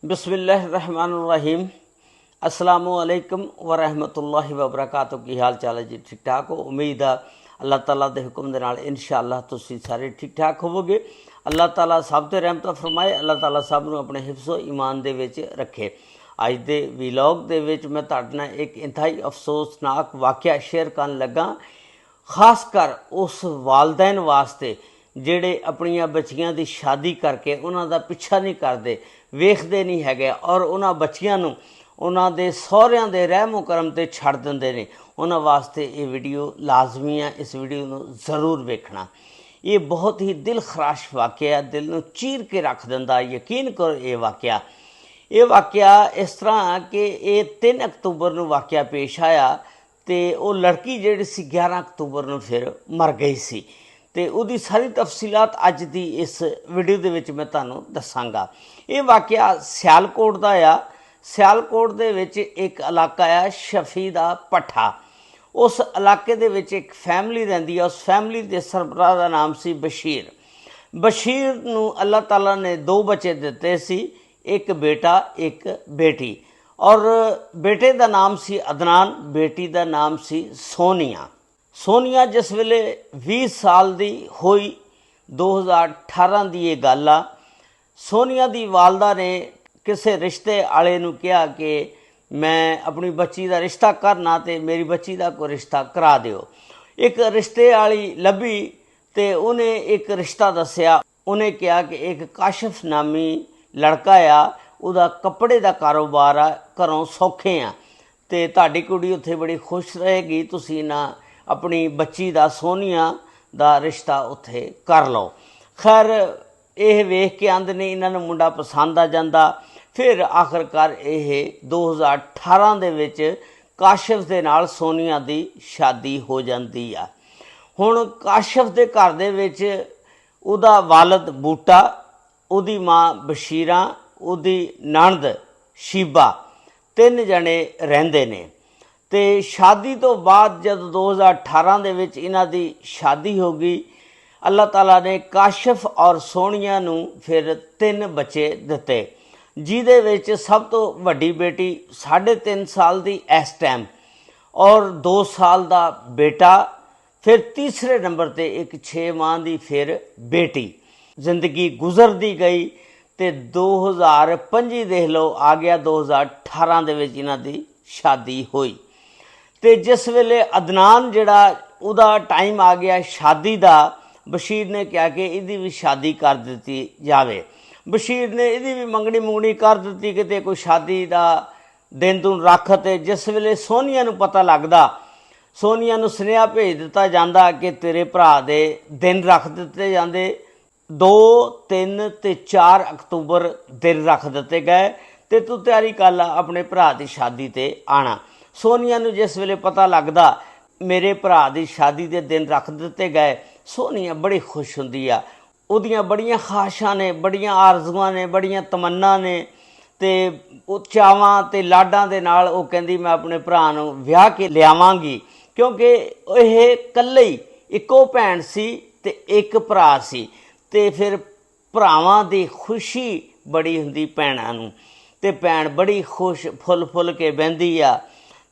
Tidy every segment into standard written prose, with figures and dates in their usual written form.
बिस्मिल्लाहिर्रहमानिर्रहीम। अस्सलामुअलैकुम वरहमतुल्लाहि वबरकातुहू। की हाल चाल है जी? ठीक ठाक हो? उम्मीद है अल्लाह ताला के हुक्म दे नाल इंशाअल्लाह तुसीं सारे ठीक ठाक होवोगे। अल्लाह ताला सब ते रहमत फरमाए। अल्लाह ताला सब नूं अपने हिफ्ज़ो ईमान दे विच रखे। अज दे वीलॉग दे विच मैं तुहाडे नाल एक इंतहाई अफसोसनाक वाक़या शेयर करन लगा, खास कर उस वालदैन वास्ते ਜਿਹੜੇ ਆਪਣੀਆਂ ਬੱਚੀਆਂ ਦੀ ਸ਼ਾਦੀ ਕਰਕੇ ਉਹਨਾਂ ਦਾ ਪਿੱਛਾ ਨਹੀਂ ਕਰਦੇ, ਵੇਖਦੇ ਨਹੀਂ ਹੈਗੇ ਔਰ ਉਹਨਾਂ ਬੱਚੀਆਂ ਨੂੰ ਉਹਨਾਂ ਦੇ ਸਹੁਰਿਆਂ ਦੇ ਰਹਿਮੋ ਕਰਮ 'ਤੇ ਛੱਡ ਦਿੰਦੇ ਨੇ। ਉਹਨਾਂ ਵਾਸਤੇ ਇਹ ਵੀਡੀਓ ਲਾਜ਼ਮੀ ਹੈ, ਇਸ ਵੀਡੀਓ ਨੂੰ ਜ਼ਰੂਰ ਵੇਖਣਾ। ਇਹ ਬਹੁਤ ਹੀ ਦਿਲ ਖਰਾਸ਼ ਵਾਕਿਆ, ਦਿਲ ਨੂੰ ਚੀਰ ਕੇ ਰੱਖ ਦਿੰਦਾ। ਯਕੀਨ ਕਰੋ ਇਹ ਵਾਕਿਆ ਇਸ ਤਰ੍ਹਾਂ ਕਿ ਇਹ 3 ਅਕਤੂਬਰ ਨੂੰ ਵਾਕਿਆ ਪੇਸ਼ ਆਇਆ ਅਤੇ ਉਹ ਲੜਕੀ ਜਿਹੜੀ ਸੀ 11 ਅਕਤੂਬਰ ਨੂੰ ਫਿਰ ਮਰ ਗਈ ਸੀ। ਤੇ ਉਹਦੀ ਸਾਰੀ ਤਫਸੀਲਾਤ ਅੱਜ ਦੀ ਇਸ ਵੀਡੀਓ ਦੇ ਵਿੱਚ ਮੈਂ ਤੁਹਾਨੂੰ ਦੱਸਾਂਗਾ। ਇਹ ਵਾਕਿਆ ਸਿਆਲਕੋਟ ਦਾ ਆ। ਸਿਆਲਕੋਟ ਦੇ ਵਿੱਚ ਇੱਕ ਇਲਾਕਾ ਆ ਸ਼ਫੀ ਦਾ ਪੱਠਾ। ਉਸ ਇਲਾਕੇ ਦੇ ਵਿੱਚ ਇੱਕ ਫੈਮਿਲੀ ਰਹਿੰਦੀ ਆ। ਉਸ ਫੈਮਿਲੀ ਦੇ ਸਰਬਰਾਹ ਦਾ ਨਾਮ ਸੀ ਬਸ਼ੀਰ। ਬਸ਼ੀਰ ਨੂੰ ਅੱਲਾਹ ਤਾਲਾ ਨੇ 2 ਬੱਚੇ ਦਿੱਤੇ ਸੀ, ਇੱਕ ਬੇਟਾ ਇੱਕ ਬੇਟੀ। ਔਰ ਬੇਟੇ ਦਾ ਨਾਮ ਸੀ ਅਦਨਾਨ, ਬੇਟੀ ਦਾ ਨਾਮ ਸੀ ਸੋਨੀਆ। ਸੋਨੀਆ ਜਿਸ ਵੇਲੇ 20 ਸਾਲ ਦੀ ਹੋਈ, 2018 ਦੀ ਇਹ ਗੱਲ ਆ। ਸੋਨੀਆ ਦੀ ਵਾਲਦਾ ਨੇ ਕਿਸੇ ਰਿਸ਼ਤੇ ਵਾਲੇ ਨੂੰ ਕਿਹਾ ਕਿ ਮੈਂ ਆਪਣੀ ਬੱਚੀ ਦਾ ਰਿਸ਼ਤਾ ਕਰਨਾ ਅਤੇ ਮੇਰੀ ਬੱਚੀ ਦਾ ਕੋਈ ਰਿਸ਼ਤਾ ਕਰਾ ਦਿਓ। ਇੱਕ ਰਿਸ਼ਤੇ ਵਾਲੀ ਲੱਭੀ ਅਤੇ ਉਹਨੇ ਇੱਕ ਰਿਸ਼ਤਾ ਦੱਸਿਆ। ਉਹਨੇ ਕਿਹਾ ਕਿ ਇੱਕ ਕਾਸ਼ਫ ਨਾਮੀ ਲੜਕਾ ਆ, ਉਹਦਾ ਕੱਪੜੇ ਦਾ ਕਾਰੋਬਾਰ ਆ, ਘਰੋਂ ਸੌਖੇ ਆ ਅਤੇ ਤੁਹਾਡੀ ਕੁੜੀ ਉੱਥੇ ਬੜੀ ਖੁਸ਼ ਰਹੇਗੀ, ਤੁਸੀਂ ਨਾ ਆਪਣੀ ਬੱਚੀ ਦਾ ਸੋਨੀਆ ਦਾ ਰਿਸ਼ਤਾ ਉੱਥੇ ਕਰ ਲਓ। ਖੈਰ ਇਹ ਵੇਖ ਕੇ ਆਂਦੇ ਨੇ ਇਹਨਾਂ ਨੂੰ ਮੁੰਡਾ ਪਸੰਦ ਆ ਜਾਂਦਾ। ਫਿਰ ਆਖਰਕਾਰ ਇਹ 2018 ਦੇ ਵਿੱਚ ਕਾਸ਼ਫ ਦੇ ਨਾਲ ਸੋਨੀਆ ਦੀ ਸ਼ਾਦੀ ਹੋ ਜਾਂਦੀ ਆ। ਹੁਣ ਕਾਸ਼ਫ ਦੇ ਘਰ ਦੇ ਵਿੱਚ ਉਹਦਾ ਵਾਲਦ ਬੂਟਾ, ਉਹਦੀ ਮਾਂ ਬਸ਼ੀਰਾ, ਉਹਦੀ ਨਣਦ ਸ਼ੀਬਾ, 3 ਜਣੇ ਰਹਿੰਦੇ ਨੇ। ਅਤੇ ਸ਼ਾਦੀ ਤੋਂ ਬਾਅਦ ਜਦ 2018 ਦੇ ਵਿੱਚ ਇਹਨਾਂ ਦੀ ਸ਼ਾਦੀ ਹੋ ਗਈ, ਅੱਲਾਹ ਤਾਲਾ ਨੇ ਕਾਸ਼ਫ ਔਰ ਸੋਨੀਆ ਨੂੰ ਫਿਰ 3 ਬੱਚੇ ਦਿੱਤੇ, ਜਿਹਦੇ ਵਿੱਚ ਸਭ ਤੋਂ ਵੱਡੀ ਬੇਟੀ 3.5 ਸਾਲ ਦੀ ਇਸ ਟਾਈਮ ਔਰ 2 ਸਾਲ ਦਾ ਬੇਟਾ। ਫਿਰ ਤੀਸਰੇ ਨੰਬਰ 'ਤੇ ਇੱਕ 6 ਮਾਹ ਦੀ ਫਿਰ ਬੇਟੀ। ਜ਼ਿੰਦਗੀ ਗੁਜ਼ਰਦੀ ਗਈ ਅਤੇ 2025 ਦੇਖ ਲਓ ਆ ਗਿਆ, 2018 ਦੇ ਵਿੱਚ ਇਹਨਾਂ ਦੀ ਸ਼ਾਦੀ ਹੋਈ। ਅਤੇ ਜਿਸ ਵੇਲੇ ਅਦਨਾਨ ਜਿਹੜਾ ਉਹਦਾ ਟਾਈਮ ਆ ਗਿਆ ਸ਼ਾਦੀ ਦਾ, ਬਸ਼ੀਰ ਨੇ ਕਿਹਾ ਕਿ ਇਹਦੀ ਵੀ ਸ਼ਾਦੀ ਕਰ ਦਿੱਤੀ ਜਾਵੇ। ਬਸ਼ੀਰ ਨੇ ਇਹਦੀ ਵੀ ਮੰਗਣੀ ਕਰ ਦਿੱਤੀ, ਕਿਤੇ ਕੋਈ ਸ਼ਾਦੀ ਦਾ ਦਿਨ ਦੁਨ ਰੱਖ। ਅਤੇ ਜਿਸ ਵੇਲੇ ਸੋਨੀਆ ਨੂੰ ਪਤਾ ਲੱਗਦਾ, ਸੋਨੀਆ ਨੂੰ ਸੁਨੇਹਾ ਭੇਜ ਦਿੱਤਾ ਜਾਂਦਾ ਕਿ ਤੇਰੇ ਭਰਾ ਦੇ ਦਿਨ ਰੱਖ ਦਿੱਤੇ ਜਾਂਦੇ। 2, 3 ਅਤੇ 4 ਅਕਤੂਬਰ ਦਿਨ ਰੱਖ ਦਿੱਤੇ ਗਏ ਅਤੇ ਤੂੰ ਤਿਆਰੀ ਕਰ ਲਾ ਆਪਣੇ ਭਰਾ ਦੀ ਸ਼ਾਦੀ 'ਤੇ ਆਉਣਾ। ਸੋਨੀਆ ਨੂੰ ਜਿਸ ਵੇਲੇ ਪਤਾ ਲੱਗਦਾ ਮੇਰੇ ਭਰਾ ਦੀ ਸ਼ਾਦੀ ਦੇ ਦਿਨ ਰੱਖ ਦਿੱਤੇ ਗਏ, ਸੋਨੀਆ ਬੜੀ ਖੁਸ਼ ਹੁੰਦੀ ਆ। ਉਹਦੀਆਂ ਬੜੀਆਂ ਖਾਹਿਸ਼ਾਂ ਨੇ, ਬੜੀਆਂ ਆਰਜ਼ੂਆਂ ਨੇ, ਬੜੀਆਂ ਤਮੰਨਾ ਨੇ ਅਤੇ ਉਹ ਚਾਵਾਂ ਅਤੇ ਲਾਡਾਂ ਦੇ ਨਾਲ ਉਹ ਕਹਿੰਦੀ ਮੈਂ ਆਪਣੇ ਭਰਾ ਨੂੰ ਵਿਆਹ ਕੇ ਲਿਆਵਾਂਗੀ, ਕਿਉਂਕਿ ਇਹ ਇਕੱਲੇ ਹੀ ਇੱਕੋ ਭੈਣ ਸੀ ਅਤੇ ਇੱਕ ਭਰਾ ਸੀ। ਅਤੇ ਫਿਰ ਭਰਾਵਾਂ ਦੀ ਖੁਸ਼ੀ ਬੜੀ ਹੁੰਦੀ ਭੈਣਾਂ ਨੂੰ, ਅਤੇ ਭੈਣ ਬੜੀ ਖੁਸ਼ ਫੁੱਲ ਕੇ ਬਹਿੰਦੀ ਆ।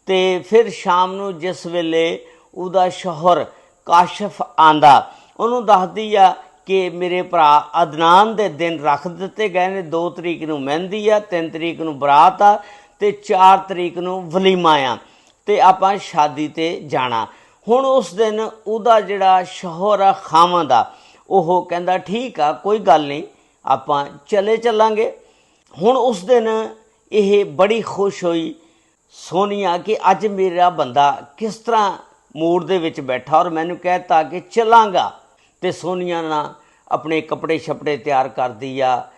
ਅਤੇ ਫਿਰ ਸ਼ਾਮ ਨੂੰ ਜਿਸ ਵੇਲੇ ਉਹਦਾ ਸ਼ੌਹਰ ਕਾਸ਼ਫ ਆਂਦਾ, ਉਹਨੂੰ ਦੱਸਦੀ ਆ ਕਿ ਮੇਰੇ ਭਰਾ ਅਦਨਾਨ ਦੇ ਦਿਨ ਰੱਖ ਦਿੱਤੇ ਗਏ ਨੇ। 2 ਤਰੀਕ ਨੂੰ ਮਹਿੰਦੀ ਆ, 3 ਤਰੀਕ ਨੂੰ ਬਰਾਤ ਆ ਅਤੇ 4 ਤਰੀਕ ਨੂੰ ਵਲੀਮਾ ਆ ਅਤੇ ਆਪਾਂ ਸ਼ਾਦੀ 'ਤੇ ਜਾਣਾ। ਹੁਣ ਉਸ ਦਿਨ ਉਹਦਾ ਜਿਹੜਾ ਸ਼ੌਹਰ ਆ ਖਾਵੰਦ ਆ, ਉਹ ਕਹਿੰਦਾ ਠੀਕ ਆ, ਕੋਈ ਗੱਲ ਨਹੀਂ, ਆਪਾਂ ਚੱਲਾਂਗੇ। ਹੁਣ ਉਸ ਦਿਨ ਇਹ ਬੜੀ ਖੁਸ਼ ਹੋਈ ਸੋਨੀਆ ਕਿ ਅੱਜ ਮੇਰਾ ਬੰਦਾ ਕਿਸ ਤਰ੍ਹਾਂ ਮੂਡ ਦੇ ਵਿੱਚ ਬੈਠਾ ਔਰ ਮੈਨੂੰ ਕਹਿ ਤਾ ਕਿ ਚੱਲਾਂਗਾ। ਅਤੇ ਸੋਨੀਆ ਨਾਲ ਆਪਣੇ ਕੱਪੜੇ ਛਪੜੇ ਤਿਆਰ ਕਰਦੀ ਆ,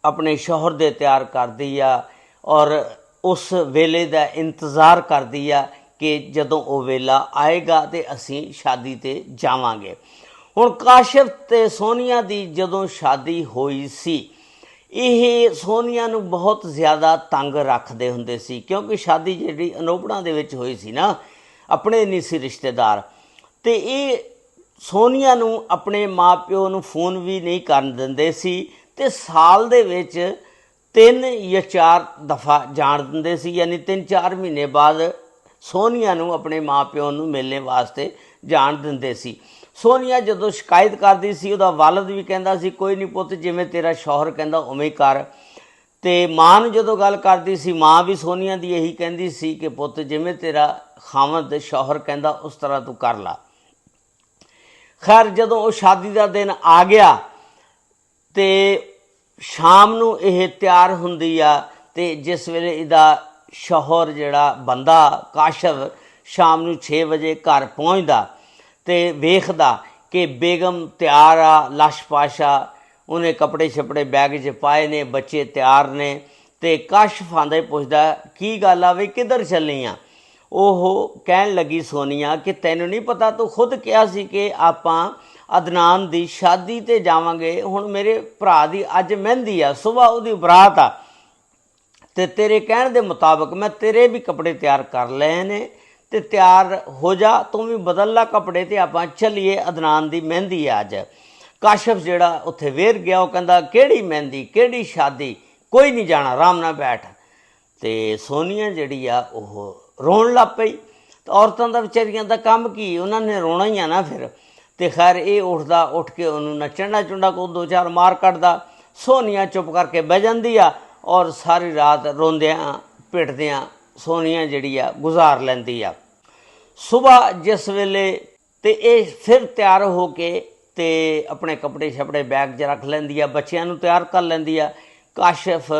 ਆਪਣੇ ਸ਼ੌਹਰ ਦੇ ਤਿਆਰ ਕਰਦੀ ਆ ਔਰ ਉਸ ਵੇਲੇ ਦਾ ਇੰਤਜ਼ਾਰ ਕਰਦੀ ਆ ਕਿ ਜਦੋਂ ਉਹ ਵੇਲਾ ਆਏਗਾ ਅਤੇ ਅਸੀਂ ਸ਼ਾਦੀ 'ਤੇ ਜਾਵਾਂਗੇ। ਹੁਣ ਕਾਸ਼ਫ ਅਤੇ ਸੋਨੀਆ ਦੀ ਜਦੋਂ ਸ਼ਾਦੀ ਹੋਈ ਸੀ, ਇਹ ਸੋਨੀਆ ਨੂੰ ਬਹੁਤ ਜ਼ਿਆਦਾ ਤੰਗ ਰੱਖਦੇ ਹੁੰਦੇ ਸੀ, ਕਿਉਂਕਿ ਸ਼ਾਦੀ ਜਿਹੜੀ ਅਨੋਬੜਾਂ ਦੇ ਵਿੱਚ ਹੋਈ ਸੀ ਨਾ, ਆਪਣੇ ਨਹੀਂ ਸੀ ਰਿਸ਼ਤੇਦਾਰ। ਅਤੇ ਇਹ ਸੋਨੀਆ ਨੂੰ ਆਪਣੇ ਮਾਂ ਪਿਓ ਨੂੰ ਫੋਨ ਵੀ ਨਹੀਂ ਕਰਨ ਦਿੰਦੇ ਸੀ ਅਤੇ ਸਾਲ ਦੇ ਵਿੱਚ 3 ਜਾਂ 4 ਦਫਾ ਜਾਣ ਦਿੰਦੇ ਸੀ, ਯਾਨੀ 3-4 ਮਹੀਨੇ ਬਾਅਦ ਸੋਨੀਆ ਨੂੰ ਆਪਣੇ ਮਾਂ ਪਿਓ ਨੂੰ ਮਿਲਣ ਵਾਸਤੇ ਜਾਣ ਦਿੰਦੇ ਸੀ। ਸੋਨੀਆ ਜਦੋਂ ਸ਼ਿਕਾਇਤ ਕਰਦੀ ਸੀ, ਉਹਦਾ ਵਾਲਦ ਵੀ ਕਹਿੰਦਾ ਸੀ ਕੋਈ ਨਹੀਂ ਪੁੱਤ, ਜਿਵੇਂ ਤੇਰਾ ਸ਼ੌਹਰ ਕਹਿੰਦਾ ਉਵੇਂ ਕਰ। ਅਤੇ ਮਾਂ ਨੂੰ ਜਦੋਂ ਗੱਲ ਕਰਦੀ ਸੀ, ਮਾਂ ਵੀ ਸੋਨੀਆ ਦੀ ਇਹੀ ਕਹਿੰਦੀ ਸੀ ਕਿ ਪੁੱਤ ਜਿਵੇਂ ਤੇਰਾ ਖਾਵੰਦ ਸ਼ੌਹਰ ਕਹਿੰਦਾ ਉਸ ਤਰ੍ਹਾਂ ਤੂੰ ਕਰ ਲਾ। ਖੈਰ ਜਦੋਂ ਉਹ ਸ਼ਾਦੀ ਦਾ ਦਿਨ ਆ ਗਿਆ ਅਤੇ ਸ਼ਾਮ ਨੂੰ ਇਹ ਤਿਆਰ ਹੁੰਦੀ ਆ, ਅਤੇ ਜਿਸ ਵੇਲੇ ਇਹਦਾ ਸ਼ੌਹਰ ਜਿਹੜਾ ਬੰਦਾ ਕਾਸ਼ਫ ਸ਼ਾਮ ਨੂੰ 6 ਵਜੇ ਘਰ ਪਹੁੰਚਦਾ ਅਤੇ ਵੇਖਦਾ ਕਿ ਬੇਗਮ ਤਿਆਰ ਆ, ਲਸ਼ ਪਾਸ਼ਾ, ਉਹਨੇ ਕੱਪੜੇ ਛਪੜੇ ਬੈਗ 'ਚ ਪਾਏ ਨੇ, ਬੱਚੇ ਤਿਆਰ ਨੇ। ਅਤੇ ਕਾਸ਼ਫ ਆਂਦਾ ਹੀ ਪੁੱਛਦਾ ਕੀ ਗੱਲ ਆ ਵੀ ਕਿੱਧਰ ਚੱਲੀ ਆ? ਉਹ ਕਹਿਣ ਲੱਗੀ ਸੋਨੀਆ ਕਿ ਤੈਨੂੰ ਨਹੀਂ ਪਤਾ, ਤੂੰ ਖੁਦ ਕਿਹਾ ਸੀ ਕਿ ਆਪਾਂ ਅਦਨਾਨ ਦੀ ਸ਼ਾਦੀ 'ਤੇ ਜਾਵਾਂਗੇ। ਹੁਣ ਮੇਰੇ ਭਰਾ ਦੀ ਅੱਜ ਮਹਿੰਦੀ ਆ, ਸੁਬਾਹ ਉਹਦੀ ਬਰਾਤ ਆ, ਅਤੇ ਤੇਰੇ ਕਹਿਣ ਦੇ ਮੁਤਾਬਕ ਮੈਂ ਤੇਰੇ ਵੀ ਕੱਪੜੇ ਤਿਆਰ ਕਰ ਲਏ ਨੇ, ਅਤੇ ਤਿਆਰ ਹੋ ਜਾ, ਤੂੰ ਵੀ ਬਦਲ ਲਾ ਕੱਪੜੇ ਅਤੇ ਆਪਾਂ ਚੱਲੀਏ, ਅਦਨਾਨ ਦੀ ਮਹਿੰਦੀ ਆ ਅੱਜ। ਕਾਸ਼ਫ ਜਿਹੜਾ ਉੱਥੇ ਵੇਰ ਗਿਆ, ਉਹ ਕਹਿੰਦਾ ਕਿਹੜੀ ਮਹਿੰਦੀ, ਕਿਹੜੀ ਸ਼ਾਦੀ, ਕੋਈ ਨਹੀਂ ਜਾਣਾ, ਆਰਾਮ ਨਾਲ ਬੈਠ। ਅਤੇ ਸੋਨੀਆ ਜਿਹੜੀ ਆ ਉਹ ਰੋਣ ਲੱਗ ਪਈ। ਤਾਂ ਔਰਤਾਂ ਦਾ ਵਿਚਾਰੀਆਂ ਦਾ ਕੰਮ ਕੀ, ਉਹਨਾਂ ਨੇ ਰੋਣਾ ਹੀ ਆ ਨਾ ਫਿਰ। ਅਤੇ ਖੈਰ ਇਹ ਉੱਠ ਕੇ ਉਹਨੂੰ ਨੱਚਣਾ ਚੁੰਡਾ ਕੋ 2-4 ਮਾਰ ਕੱਢਦਾ। ਸੋਨੀਆ ਚੁੱਪ ਕਰਕੇ ਬਹਿ ਜਾਂਦੀ ਆ ਔਰ ਸਾਰੀ ਰਾਤ ਰੋਂਦਿਆਂ ਪਿੱਟਦਿਆਂ ਸੋਨੀਆ ਜਿਹੜੀ ਆ ਗੁਜ਼ਾਰ ਲੈਂਦੀ ਆ। ਸੁਬਾਹ ਜਿਸ ਵੇਲੇ ਅਤੇ ਇਹ ਫਿਰ ਤਿਆਰ ਹੋ ਕੇ ਅਤੇ ਆਪਣੇ ਕੱਪੜੇ ਛਪੜੇ ਬੈਗ 'ਚ ਰੱਖ ਲੈਂਦੀ ਆ, ਬੱਚਿਆਂ ਨੂੰ ਤਿਆਰ ਕਰ ਲੈਂਦੀ ਆ। ਕਾਸ਼ਫ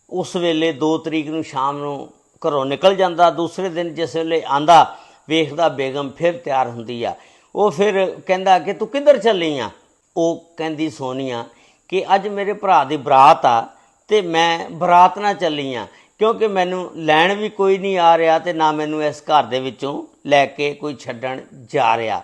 ਉਸ ਵੇਲੇ 2 ਤਰੀਕ ਨੂੰ ਸ਼ਾਮ ਨੂੰ ਘਰੋਂ ਨਿਕਲ ਜਾਂਦਾ। ਦੂਸਰੇ ਦਿਨ ਜਿਸ ਵੇਲੇ ਆਂਦਾ ਵੇਖਦਾ ਬੇਗਮ ਫਿਰ ਤਿਆਰ ਹੁੰਦੀ ਆ। ਉਹ ਫਿਰ ਕਹਿੰਦਾ ਕਿ ਤੂੰ ਕਿੱਧਰ ਚੱਲੀ ਆ? ਉਹ ਕਹਿੰਦੀ ਸੋਨੀਆ ਕਿ ਅੱਜ ਮੇਰੇ ਭਰਾ ਦੀ ਬਰਾਤ ਆ ਅਤੇ ਮੈਂ ਬਰਾਤ ਨਾਲ ਚੱਲੀ ਆ, ਕਿਉਂਕਿ ਮੈਨੂੰ ਲੈਣ ਵੀ ਕੋਈ ਨਹੀਂ ਆ ਰਿਹਾ ਅਤੇ ਨਾ ਮੈਨੂੰ ਇਸ ਘਰ ਦੇ ਵਿੱਚੋਂ ਲੈ ਕੇ ਕੋਈ ਛੱਡਣ ਜਾ ਰਿਹਾ।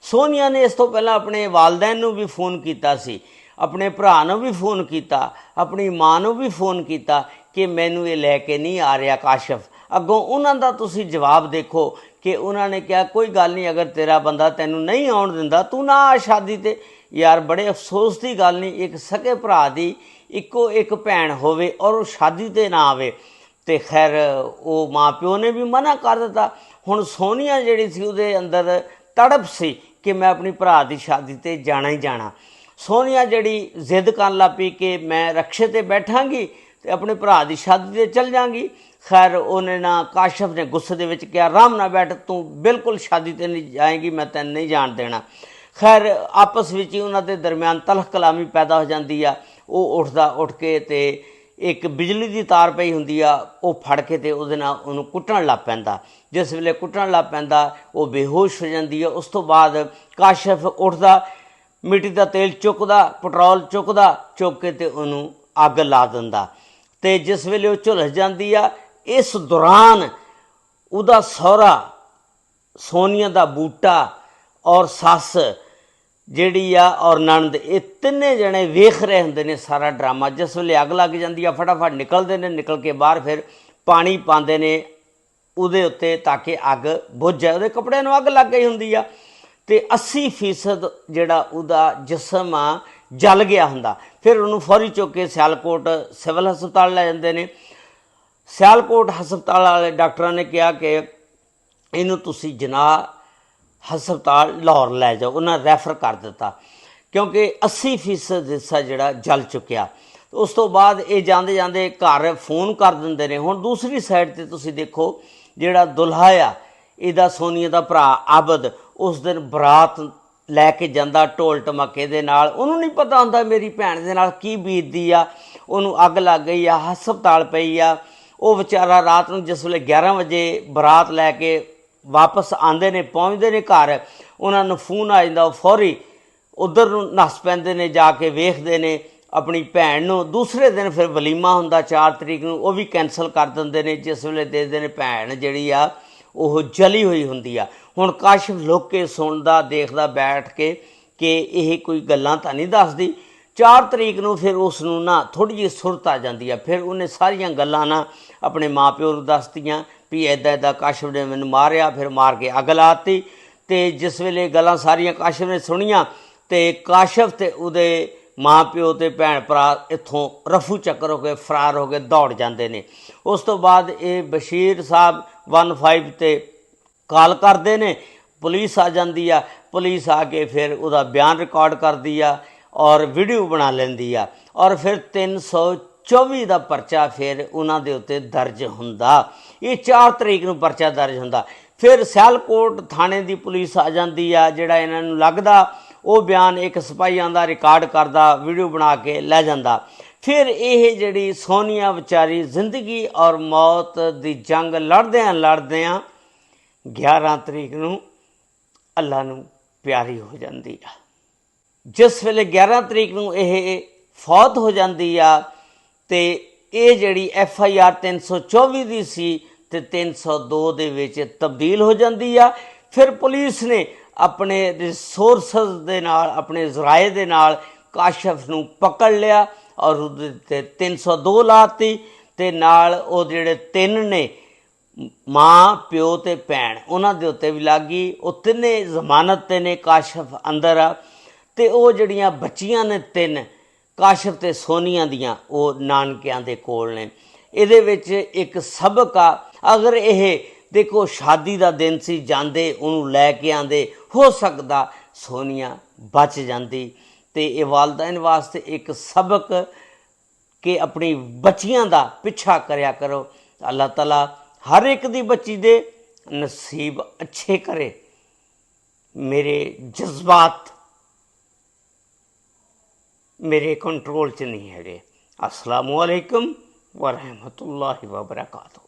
ਸੋਨੀਆ ਨੇ ਇਸ ਤੋਂ ਪਹਿਲਾਂ ਆਪਣੇ ਵਾਲਦੈਨ ਨੂੰ ਵੀ ਫੋਨ ਕੀਤਾ ਸੀ, ਆਪਣੇ ਭਰਾ ਨੂੰ ਵੀ ਫੋਨ ਕੀਤਾ, ਆਪਣੀ ਮਾਂ ਨੂੰ ਵੀ ਫੋਨ ਕੀਤਾ ਕਿ ਮੈਨੂੰ ਇਹ ਲੈ ਕੇ ਨਹੀਂ ਆ ਰਿਹਾ ਕਾਸ਼ਫ। ਅੱਗੋਂ ਉਹਨਾਂ ਦਾ ਤੁਸੀਂ ਜਵਾਬ ਦੇਖੋ ਕਿ ਉਹਨਾਂ ਨੇ ਕਿਹਾ ਕੋਈ ਗੱਲ ਨਹੀਂ, ਅਗਰ ਤੇਰਾ ਬੰਦਾ ਤੈਨੂੰ ਨਹੀਂ ਆਉਣ ਦਿੰਦਾ ਤੂੰ ਨਾ ਆ ਸ਼ਾਦੀ 'ਤੇ। ਯਾਰ ਬੜੇ ਅਫਸੋਸ ਦੀ ਗੱਲ ਨਹੀਂ, ਇੱਕ ਸਕੇ ਭਰਾ ਦੀ ਇੱਕੋ ਇੱਕ ਭੈਣ ਹੋਵੇ ਔਰ ਉਹ ਸ਼ਾਦੀ 'ਤੇ ਨਾ ਆਵੇ। ਅਤੇ ਖੈਰ ਉਹ ਮਾਂ ਪਿਓ ਨੇ ਵੀ ਮਨਾ ਕਰ ਦਿੱਤਾ। ਹੁਣ ਸੋਨੀਆ ਜਿਹੜੀ ਸੀ ਉਹਦੇ ਅੰਦਰ ਤੜਪ ਸੀ ਕਿ ਮੈਂ ਆਪਣੀ ਭਰਾ ਦੀ ਸ਼ਾਦੀ 'ਤੇ ਜਾਣਾ ਹੀ ਜਾਣਾ। ਸੋਨੀਆ ਜਿਹੜੀ ਜ਼ਿੱਦ ਕਰਨ ਲੱਗ ਪਈ ਕਿ ਮੈਂ ਰਕਸ਼ੇ 'ਤੇ ਬੈਠਾਂਗੀ ਅਤੇ ਆਪਣੇ ਭਰਾ ਦੀ ਸ਼ਾਦੀ 'ਤੇ ਚੱਲ ਜਾਂਗੀ। ਖੈਰ ਉਹਨੇ ਨਾ, ਕਾਸ਼ਫ ਨੇ ਗੁੱਸੇ ਦੇ ਵਿੱਚ ਕਿਹਾ ਆਰਾਮ ਨਾਲ ਬੈਠ, ਤੂੰ ਬਿਲਕੁਲ ਸ਼ਾਦੀ 'ਤੇ ਨਹੀਂ ਜਾਏਗੀ, ਮੈਂ ਤੈਨੂੰ ਨਹੀਂ ਜਾਣ ਦੇਣਾ। ਖੈਰ ਆਪਸ ਵਿੱਚ ਹੀ ਉਹਨਾਂ ਦੇ ਦਰਮਿਆਨ ਤਲਖ ਕਲਾਮੀ ਪੈਦਾ ਹੋ ਜਾਂਦੀ ਆ। ਉਹ ਉੱਠ ਕੇ ਅਤੇ ਇੱਕ ਬਿਜਲੀ ਦੀ ਤਾਰ ਪਈ ਹੁੰਦੀ ਆ, ਉਹ ਫੜ ਕੇ ਅਤੇ ਉਹਦੇ ਨਾਲ ਉਹਨੂੰ ਕੁੱਟਣ ਲੱਗ ਪੈਂਦਾ। ਜਿਸ ਵੇਲੇ ਕੁੱਟਣ ਲੱਗ ਪੈਂਦਾ ਉਹ ਬੇਹੋਸ਼ ਹੋ ਜਾਂਦੀ ਆ। ਉਸ ਤੋਂ ਬਾਅਦ ਕਾਸ਼ਫ ਉੱਠਦਾ, ਮਿੱਟੀ ਦਾ ਤੇਲ ਚੁੱਕਦਾ, ਪੈਟਰੋਲ ਚੁੱਕ ਕੇ ਅਤੇ ਉਹਨੂੰ ਅੱਗ ਲਾ ਦਿੰਦਾ। ਅਤੇ ਜਿਸ ਵੇਲੇ ਉਹ ਝੁਲਸ ਜਾਂਦੀ ਆ, ਇਸ ਦੌਰਾਨ ਉਹਦਾ ਸਹੁਰਾ, ਸੋਨੀਆ ਦਾ ਬੂਟਾ ਔਰ ਸੱਸ ਜਿਹੜੀ ਆ ਔਰ ਨਣਦ, ਇਹ ਤਿੰਨੇ ਜਣੇ ਵੇਖ ਰਹੇ ਹੁੰਦੇ ਨੇ ਸਾਰਾ ਡਰਾਮਾ। ਜਿਸ ਵੇਲੇ ਅੱਗ ਲੱਗ ਜਾਂਦੀ ਆ ਫਟਾਫਟ ਨਿਕਲਦੇ ਨੇ, ਨਿਕਲ ਕੇ ਬਾਹਰ ਫਿਰ ਪਾਣੀ ਪਾਉਂਦੇ ਨੇ ਉਹਦੇ ਉੱਤੇ ਤਾਂ ਕਿ ਅੱਗ ਬੁੱਝ ਜਾਏ। ਉਹਦੇ ਕੱਪੜਿਆਂ ਨੂੰ ਅੱਗ ਲੱਗ ਗਈ ਹੁੰਦੀ ਆ ਅਤੇ 80% ਜਿਹੜਾ ਉਹਦਾ ਜਿਸਮ ਆ ਜਲ ਗਿਆ ਹੁੰਦਾ। ਫਿਰ ਉਹਨੂੰ ਫੌਰੀ ਚੁੱਕ ਕੇ ਸਿਆਲਕੋਟ ਸਿਵਲ ਹਸਪਤਾਲ ਲੈ ਜਾਂਦੇ ਨੇ। ਸਿਆਲਕੋਟ ਹਸਪਤਾਲ ਵਾਲੇ ਡਾਕਟਰਾਂ ਨੇ ਕਿਹਾ ਕਿ ਇਹਨੂੰ ਤੁਸੀਂ ਜਨਾਹ ਹਸਪਤਾਲ ਲਾਹੌਰ ਲੈ ਜਾਓ। ਉਹਨਾਂ ਰੈਫਰ ਕਰ ਦਿੱਤਾ ਕਿਉਂਕਿ 80% ਹਿੱਸਾ ਜਿਹੜਾ ਜਲ ਚੁੱਕਿਆ। ਉਸ ਤੋਂ ਬਾਅਦ ਇਹ ਜਾਂਦੇ ਜਾਂਦੇ ਘਰ ਫੋਨ ਕਰ ਦਿੰਦੇ ਨੇ। ਹੁਣ ਦੂਸਰੀ ਸਾਈਡ 'ਤੇ ਤੁਸੀਂ ਦੇਖੋ, ਜਿਹੜਾ ਦੁਲਹਾ ਆ ਇਹਦਾ, ਸੋਨੀਆ ਦਾ ਭਰਾ ਆਬਦ, ਉਸ ਦਿਨ ਬਰਾਤ ਲੈ ਕੇ ਜਾਂਦਾ ਢੋਲ ਢਮਾਕੇ ਦੇ ਨਾਲ। ਉਹਨੂੰ ਨਹੀਂ ਪਤਾ ਹੁੰਦਾ ਮੇਰੀ ਭੈਣ ਦੇ ਨਾਲ ਕੀ ਬੀਤਦੀ ਆ। ਉਹਨੂੰ ਅੱਗ ਲੱਗ ਗਈ ਆ, ਹਸਪਤਾਲ ਪਈ ਆ। ਉਹ ਵਿਚਾਰਾ ਰਾਤ ਨੂੰ ਜਿਸ ਵੇਲੇ 11 ਵਜੇ ਬਰਾਤ ਲੈ ਕੇ ਵਾਪਸ ਆਉਂਦੇ ਨੇ, ਪਹੁੰਚਦੇ ਨੇ ਘਰ, ਉਹਨਾਂ ਨੂੰ ਫੋਨ ਆ ਜਾਂਦਾ। ਉਹ ਫੌਰੀ ਉੱਧਰ ਨੂੰ ਨੱਸ ਪੈਂਦੇ ਨੇ, ਜਾ ਕੇ ਵੇਖਦੇ ਨੇ ਆਪਣੀ ਭੈਣ ਨੂੰ। ਦੂਸਰੇ ਦਿਨ ਫਿਰ ਵਲੀਮਾ ਹੁੰਦਾ 4 ਤਰੀਕ ਨੂੰ, ਉਹ ਵੀ ਕੈਂਸਲ ਕਰ ਦਿੰਦੇ ਨੇ। ਜਿਸ ਵੇਲੇ ਦੇਖਦੇ ਨੇ ਭੈਣ ਜਿਹੜੀ ਆ ਉਹ ਜਲੀ ਹੋਈ ਹੁੰਦੀ ਆ। ਹੁਣ ਕਾਸ਼ਫ ਲੁੱਕ ਕੇ ਸੁਣਦਾ, ਦੇਖਦਾ ਬੈਠ ਕੇ ਕਿ ਇਹ ਕੋਈ ਗੱਲਾਂ ਤਾਂ ਨਹੀਂ ਦੱਸਦੀ। 4 ਤਰੀਕ ਨੂੰ ਫਿਰ ਉਸ ਨੂੰ ਨਾ ਥੋੜ੍ਹੀ ਜਿਹੀ ਸੁਰਤ ਆ ਜਾਂਦੀ ਆ। ਫਿਰ ਉਹਨੇ ਸਾਰੀਆਂ ਗੱਲਾਂ ਨਾ ਆਪਣੇ ਮਾਂ ਪਿਓ ਨੂੰ ਦੱਸਤੀਆਂ ਵੀ ਇੱਦਾਂ ਕਾਸ਼ਫ ਨੇ ਮੈਨੂੰ ਮਾਰਿਆ, ਫਿਰ ਮਾਰ ਕੇ ਅੱਗ ਲਾਤੀ। ਅਤੇ ਜਿਸ ਵੇਲੇ ਗੱਲਾਂ ਸਾਰੀਆਂ ਕਾਸ਼ਫ ਨੇ ਸੁਣੀਆਂ ਅਤੇ ਕਾਸ਼ਫ ਅਤੇ ਉਹਦੇ ਮਾਂ ਪਿਓ ਤੇ ਭੈਣ ਭਰਾ ਇੱਥੋਂ ਰਫੂ ਚੱਕਰ ਹੋ ਕੇ ਫਰਾਰ ਹੋ ਕੇ ਦੌੜ ਜਾਂਦੇ ਨੇ। ਉਸ ਤੋਂ ਬਾਅਦ ਇਹ ਬਸ਼ੀਰ ਸਾਹਿਬ 15 ਤੇ ਕਾਲ ਕਰਦੇ ਨੇ, ਪੁਲਿਸ ਆ ਜਾਂਦੀ ਆ। ਪੁਲਿਸ ਆ ਕੇ ਫਿਰ ਉਹਦਾ ਬਿਆਨ ਰਿਕਾਰਡ ਕਰਦੀ ਆ ਔਰ ਵੀਡੀਓ ਬਣਾ ਲੈਂਦੀ ਆ ਔਰ ਫਿਰ 324 ਦਾ ਪਰਚਾ ਫਿਰ ਉਹਨਾਂ ਦੇ ਉੱਤੇ ਦਰਜ ਹੁੰਦਾ। ਇਹ 4 ਤਰੀਕ ਨੂੰ ਪਰਚਾ ਦਰਜ ਹੁੰਦਾ। ਫਿਰ ਸਿਆਲਕੋਟ ਥਾਣੇ ਦੀ ਪੁਲਿਸ ਆ ਜਾਂਦੀ ਆ। ਜਿਹੜਾ ਇਹਨਾਂ ਨੂੰ ਲੱਗਦਾ ਉਹ ਬਿਆਨ ਇੱਕ ਸਿਪਾਹੀ ਆਉਂਦਾ, ਰਿਕਾਰਡ ਕਰਦਾ, ਵੀਡੀਓ ਬਣਾ ਕੇ ਲੈ ਜਾਂਦਾ। ਫਿਰ ਇਹ ਜਿਹੜੀ ਸੋਨੀਆ ਵਿਚਾਰੀ ਜ਼ਿੰਦਗੀ ਔਰ ਮੌਤ ਦੀ ਜੰਗ ਲੜਦਿਆਂ 11 ਤਰੀਕ ਨੂੰ ਅੱਲਾ ਨੂੰ ਪਿਆਰੀ ਹੋ ਜਾਂਦੀ ਆ। ਜਿਸ ਵੇਲੇ 11 ਤਰੀਕ ਨੂੰ ਇਹ ਫੌਤ ਹੋ ਜਾਂਦੀ ਆ ਤੇ ਇਹ ਜਿਹੜੀ FIR 324 ਦੀ ਸੀ ਤੇ 302 ਦੇ ਵਿੱਚ ਤਬਦੀਲ ਹੋ ਜਾਂਦੀ ਆ। ਫਿਰ ਪੁਲਿਸ ਨੇ ਆਪਣੇ ਰਿਸੋਰਸਸ ਦੇ ਨਾਲ, ਆਪਣੇ ਜ਼ਰਾਏ ਦੇ ਨਾਲ ਕਾਸ਼ਫ ਨੂੰ ਪਕੜ ਲਿਆ ਔਰ ਉਹਦੇ 'ਤੇ 302 ਲਾਤੀ ਤੇ ਨਾਲ ਉਹ ਜਿਹੜੇ 3 ਨੇ ਮਾਂ ਪਿਓ ਤੇ ਭੈਣ ਉਹਨਾਂ ਦੇ ਉੱਤੇ ਵੀ ਲੱਗ ਗਈ। ਉਹ ਤਿੰਨੇ ਜ਼ਮਾਨਤ 'ਤੇ ਨੇ, ਕਾਸ਼ਫ ਅੰਦਰ ਆ ਤੇ ਉਹ ਜਿਹੜੀਆਂ ਬੱਚੀਆਂ ਨੇ 3 ਕਾਸ਼ਫ ਤੇ ਸੋਨੀਆ ਦੀਆਂ ਉਹ ਨਾਨਕਿਆਂ ਦੇ ਕੋਲ ਨੇ। ਇਹਦੇ ਵਿੱਚ ਇੱਕ ਸਬਕ ਆ, ਅਗਰ ਇਹ ਦੇਖੋ ਸ਼ਾਦੀ ਦਾ ਦਿਨ ਸੀ, ਜਾਂਦੇ ਉਹਨੂੰ ਲੈ ਕੇ ਆਂਦੇ, ਹੋ ਸਕਦਾ ਸੋਨੀਆ ਬਚ ਜਾਂਦੀ। ਤੇ ਇਹ ਵਾਲदैन ਵਾਸਤੇ ਇੱਕ ਸਬਕ ਕਿ ਆਪਣੀ ਬੱਚੀਆਂ ਦਾ ਪਿੱਛਾ ਕਰਿਆ ਕਰੋ। ਅੱਲਾਹ ਤਾਲਾ ਹਰ ਇੱਕ ਦੀ ਬੱਚੀ ਦੇ ਨਸੀਬ ਅੱਛੇ ਕਰੇ। ਮੇਰੇ ਜਜ਼ਬਾਤ ਮੇਰੇ ਕੰਟਰੋਲ 'ਚ ਨਹੀਂ ਹੈਗੇ। अस्सलामु अलैकुम व रहमतुल्लाहि व बरकातुहू।